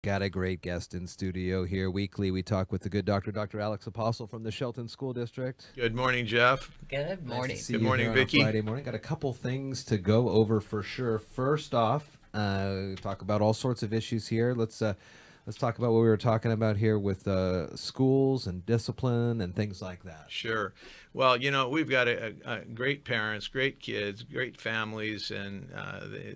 Got a great guest in studio here. Weekly, we talk with the good doctor, Dr. Alex Apostle from the Shelton School District. Good morning, Jeff. Good Nice to morning. see Good you here morning, on a Vicky. Friday morning. Got a couple things to go over for sure. First off, talk about all sorts of issues here. Let's talk about what we were talking about here with schools and discipline and things like that. Sure. Well, we've got a great parents, great kids, great families, and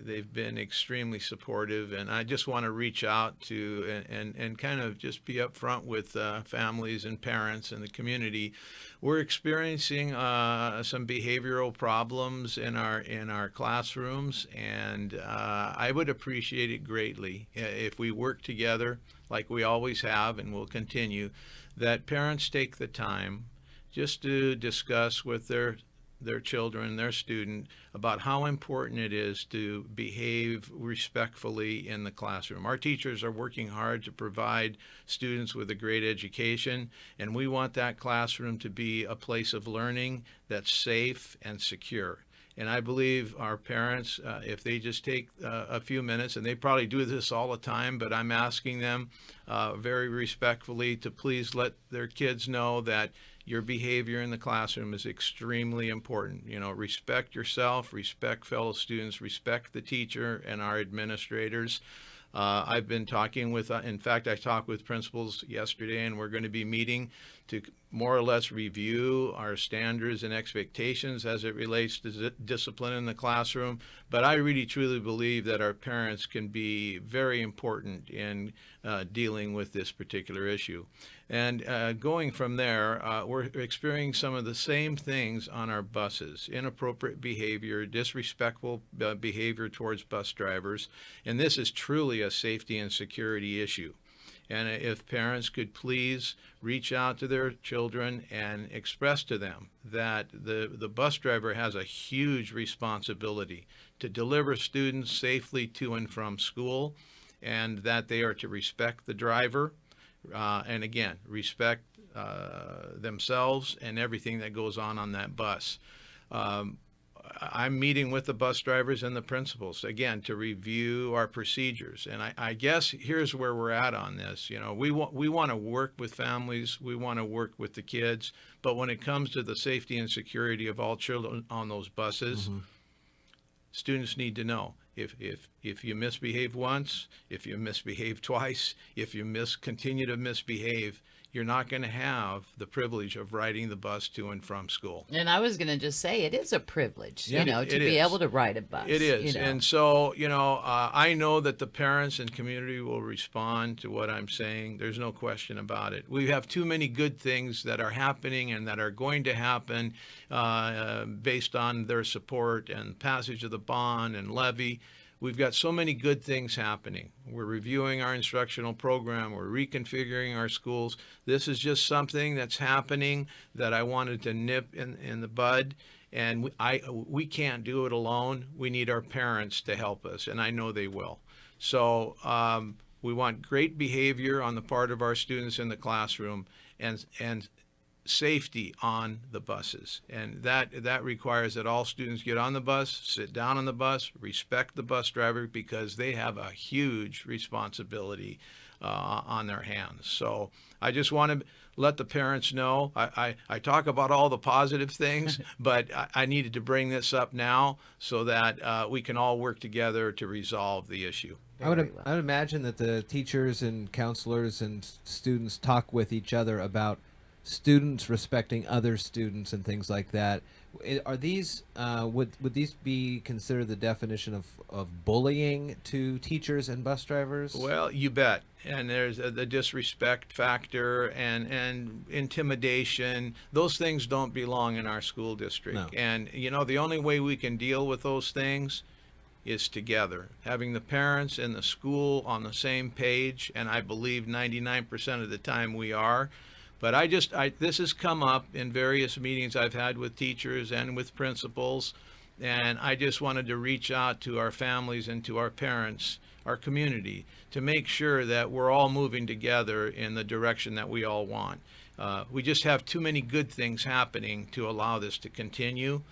they've been extremely supportive. And I just want to reach out to and kind of just be upfront with families and parents and the community. We're experiencing some behavioral problems in our classrooms, and I would appreciate it greatly if we work together like we always have and will continue, that parents take the time just to discuss with their children, their student, about how important it is to behave respectfully in the classroom. Our teachers are working hard to provide students with a great education, and we want that classroom to be a place of learning that's safe and secure. And I believe our parents, if they just take a few minutes, and they probably do this all the time, but I'm asking them very respectfully to please let their kids know that your behavior in the classroom is extremely important. Respect yourself, respect fellow students, respect the teacher and our administrators. I've been talking with, in fact, I talked with principals yesterday, and we're going to be meeting to more or less review our standards and expectations as it relates to discipline in the classroom. But I really truly believe that our parents can be very important in dealing with this particular issue. And going from there, we're experiencing some of the same things on our buses: inappropriate behavior, disrespectful behavior towards bus drivers. And this is truly a safety and security issue. And if parents could please reach out to their children and express to them that the bus driver has a huge responsibility to deliver students safely to and from school, and that they are to respect the driver, and again, respect themselves and everything that goes on that bus. I'm meeting with the bus drivers and the principals again to review our procedures. And I guess here's where we're at on this. We want to work with families, we want to work with the kids, but when it comes to the safety and security of all children on those buses, students need to know if you misbehave once, if you misbehave twice, if you continue to misbehave, you're not going to have the privilege of riding the bus to and from school. And I was going to just say it is a privilege, Yeah, to it be is. able to ride a bus. It is. And so, I know that the parents and community will respond to what I'm saying. There's no question about it. We have too many good things that are happening and that are going to happen based on their support and passage of the bond and levy. We've got so many good things happening. We're reviewing our instructional program. We're reconfiguring our schools. This is just something that's happening that I wanted to nip in the bud. And we can't do it alone. We need our parents to help us, and I know they will. So we want great behavior on the part of our students in the classroom, and safety on the buses. And that requires that all students get on the bus, sit down on the bus, respect the bus driver, because they have a huge responsibility on their hands. So I just want to let the parents know. I talk about all the positive things, but I needed to bring this up now so that we can all work together to resolve the issue. I would imagine that the teachers and counselors and students talk with each other about students respecting other students and things like that. Are these would these be considered the definition of bullying to teachers and bus drivers? Well, you bet. And there's the disrespect factor and intimidation. Those things don't belong in our school district. No. And the only way we can deal with those things is together, having the parents and the school on the same page. And I believe 99% of the time we are. But this has come up in various meetings I've had with teachers and with principals, and I just wanted to reach out to our families and to our parents, our community, to make sure that we're all moving together in the direction that we all want. We just have too many good things happening to allow this to continue.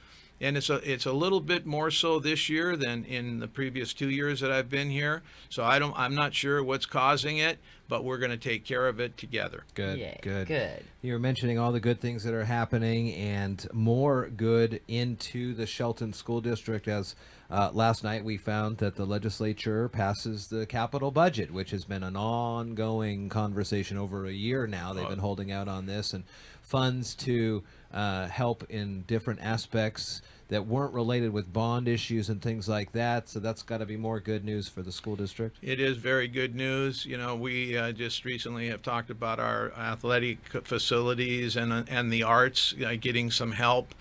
And it's a little bit more so this year than in the previous 2 years that I've been here. So I'm not sure what's causing it, but we're going to take care of it together. Good, Yay, good. good. You were mentioning all the good things that are happening and more good into the Shelton School District as last night we found that the legislature passes the capital budget, which has been an ongoing conversation over a year now. They've been holding out on this, and funds to help in different aspects that weren't related with bond issues and things like that. So that's got to be more good news for the school district. It is very good news. You know, we just recently have talked about our athletic facilities and the arts getting some help.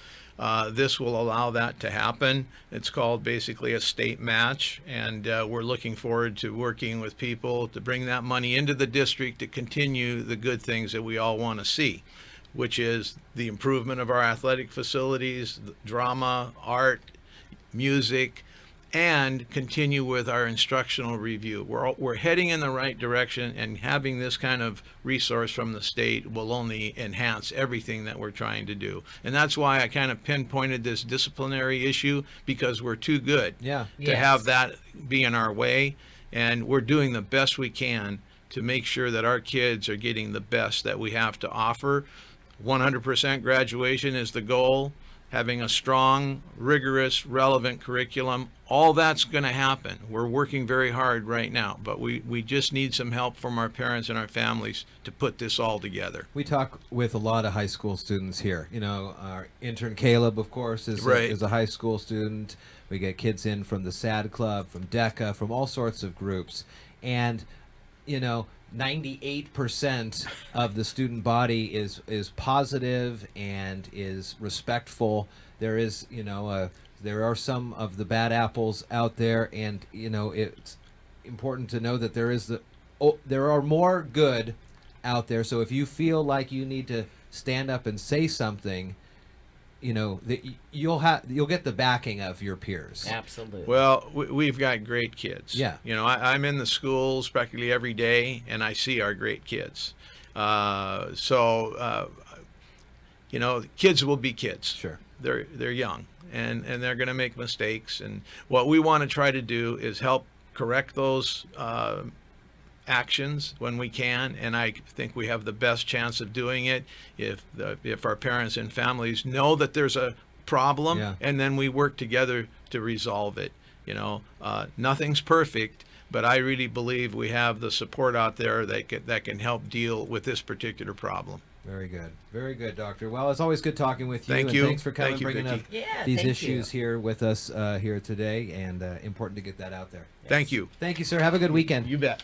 This will allow that to happen. It's called basically a state match, and we're looking forward to working with people to bring that money into the district to continue the good things that we all want to see, which is the improvement of our athletic facilities, drama, art, music, and continue with our instructional review. We're heading in the right direction, and having this kind of resource from the state will only enhance everything that we're trying to do. And that's why I kind of pinpointed this disciplinary issue, because we're too good Yeah. to have that be in our way. And we're doing the best we can to make sure that our kids are getting the best that we have to offer. 100% graduation is the goal. Having a strong, rigorous, relevant curriculum, all that's going to happen. We're working very hard right now, but we just need some help from our parents and our families to put this all together. We talk with a lot of high school students here. You know, our intern Caleb, of course, is a high school student. We get kids in from the SAD Club, from DECA, from all sorts of groups. And, you know, 98% of the student body is positive and is respectful. There is, you know, there are some of the bad apples out there, and you know it's important to know that there are more good out there. So if you feel like you need to stand up and say something, you know, you'll get the backing of your peers. Absolutely. Well, we've got great kids. Yeah. You know, I'm in the schools practically every day, and I see our great kids. You know, kids will be kids. Sure. They're young, and they're going to make mistakes. And what we want to try to do is help correct those actions when we can, and I think we have the best chance of doing it if our parents and families know that there's a problem, Yeah. and then we work together to resolve it. You know, nothing's perfect, but I really believe we have the support out there that can help deal with this particular problem. Very good, Doctor. Well, it's always good talking with you. Thank and you. Thanks for coming, Thank you, bringing up Vicki. Yeah, these thank issues you. here with us here today, and important to get that out there. Thank you. Thank you, sir. Have a good weekend. You bet.